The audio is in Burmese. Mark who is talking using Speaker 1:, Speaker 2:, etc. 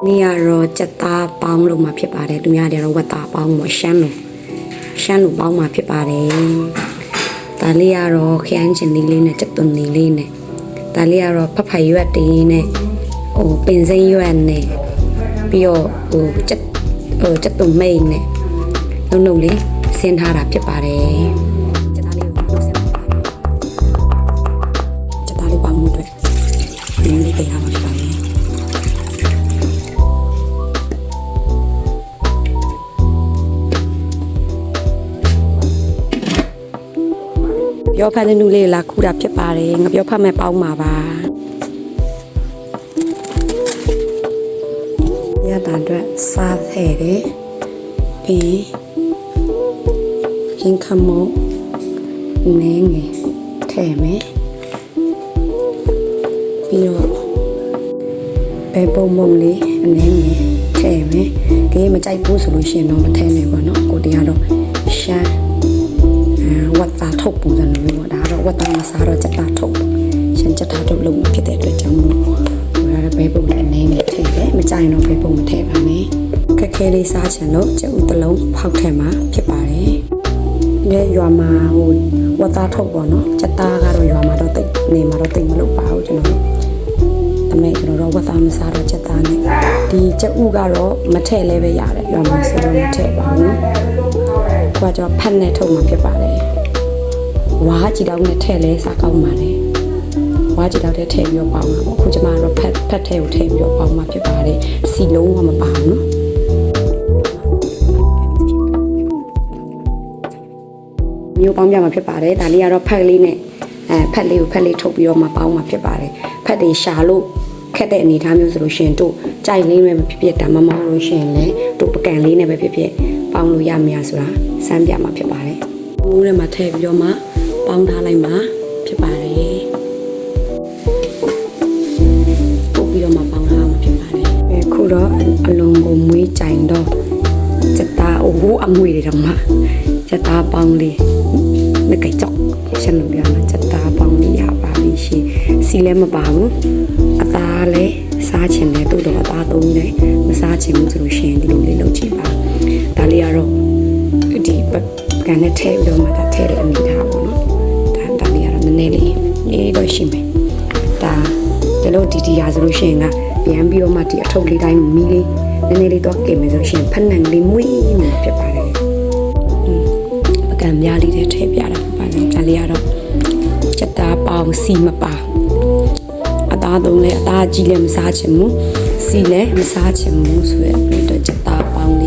Speaker 1: နေရတော့စက်သားပေါင်းလို့မှဖြစ်ပါတယ်သူများတွေတော့ဝက်သားပေါင်းမှာရှမ်းလို့ပေါင်းမှာဖြစ်ပါတယ်ဒါလေးကတော့ခရမ်းချင်လေးနဲ့စက်သွန်လေးနဲ့ဒါလေးကတော့ဖဖရွက်တေးနဲ့ပင်စိမ်းရွက်နဲ့ပြီးတော့စက်သွန်မိတ်နဲ့လုံးလေးဆင်းထားတာဖြစ်ပါတယ်စက်သားလေးကိုဆင်းထားပါတယ်စက်သားလေးပေါင်းမှုအတွက်ဒီလေးပေးရမှာဖြစ်ပါတယ်ပြောဖက်တဲ့နူလေးလာခူတာဖြစ်ပါတယ်ငါပြောဖက်မဲ့ပေါင်းမှာပါရတာအတွက်စားထဲတယ်ပြီးရင်ခမောနင်းငယ်ထဲမယ်ပြီးတော့ဘယ်ပုံမုံလေးအနည်းငယ်ထဲမယ်ဒီမကြိုက်ဘူးဆိုလို့ရှိရင်တော့မထဲနဲ့ပေါ့နော်ကိုတရားတော့ရှမ်းဝတ်သားထုတ်ပုံစံမျိုးပေါ့ဒါကတော့ဝတ်သားမစားတော့စက်သားထုတ်ရှမ်းစက်သားထုတ်လို့ဖြစ်တဲ့အတွက်ကြောင့်မို့ဒါလည်းဘဲပုံနဲ့အနေနဲ့ထည့်တယ်မကြိုင်တော့ဘဲပုံမထည့်ပါနဲ့ခက်ခဲလေးစားချင်လို့ကျဥတလုံးဖောက်ထဲမှာဖြစ်ပါတယ်ဒီရွာမှာဝတ်သားထုတ်ပေါ့နော်စက်သားကတော့ရွာမှာတော့တိတ်နေမှာတော့တိတ်မလုပ်ပါဘူးကျွန်တော်ဒါပေမဲ့ကျွန်တော်တို့ဝတ်သားမစားတော့စက်သားနဲ့ဒီကျဥကတော့မထည့်လဲပဲရတယ်ရွာမှာဆိုတော့မထည့်ပါဘူးနော်ကွာကျွန်တော်ဖတ်နဲ့ထုတ်မှာဖြစ်ပါတယ်ဝါးကြည်တောင်းနဲ့ထည့်လဲစားကောင်းပါလေဝါးကြည်တောင်းနဲ့ထည့်ပြီးတော့ပေါင်းတာပေါ့အခုကျွန်မတို့ဖတ်ထဲကိုထည့်ပြီးတော့ပေါင်းမှာဖြစ်ပါတယ်စီလုံးကမပါဘူးနော်မျိုးပေါင်းပြမှာဖြစ်ပါတယ်ဒါလေးကတော့ဖတ်လေးနဲ့ဖတ်လေးကိုဖတ်လေးထုတ်ပြီးတော့မှပေါင်းမှာဖြစ်ပါတယ်ဖတ်တွေရှာလို့ခက်တဲ့အနေအထားမျိုးဆိုလို့ရှိရင်တို့ကြိုက်လေးနဲ့မဖြစ်ဖြစ်ဒါမှမဟုတ်လို့ရှိရင်လည်းတို့ပကံလေးနဲ့ပဲဖြစ်ဖြစ်ပေါင်းလို့ရမရဆိုတာစမ်းပြမှာဖြစ်ပါတယ်ဦးထဲမှာထည့်ပြီးတော့မှပေါင်းထားလိုက်မှာဖြစ်ပါတယ်ပုတ်ပြီးတော့မှပေါင်းထားမှာဖြစ်ပါတယ်အခုတော့အလုံးကိုမွေးကြိုင်တော့စက်သားအငွေတွေတော့မှစက်သားပေါင်းလေးနဲ့ကြောက်ရှင်းလို့ပြမှာစက်သားပေါင်းလေးရပါပြီရှင်စီလည်းမပါဘူးအသားလည်းစားချင်တယ်တို့တော့အသားသုံးတယ်မစားချင်ဘူးဆိုလို့ရှိရင်ဒီလိုလေးလုပ်ကြည့်ပါဒါလေးကတော့ဒီကန်နဲ့ထည့်ပြီးတော့မှဒါထည့်တဲ့အနေထားပေါ့နော်ဒါလေးကတော့နည်းနည်းလေးတော့ရှိမယ်ဒါဒီလိုဒီရာဆိုလို့ရှိရင်ကပြန်ပြီးတော့မှဒီအထုပ်လေးတိုင်းမီးလေးနည်းနည်းလေးတော့ကင်မယ်ဆိုလို့ရှိရင်ဖက်နန်လေးမွေးနေဖြစ်ပါတယ်ပကံများလေးတွေထည့်ပြတာပါလေဒါလေးကတော့စက်သားပေါင်းစီမပါအသားသုံးလဲအသားကြီးလည်းမစားချင်ဘူးစီလည်းမစားချင်ဘူးဆိုရတဲ့အတွက်စက်သားပေါင်း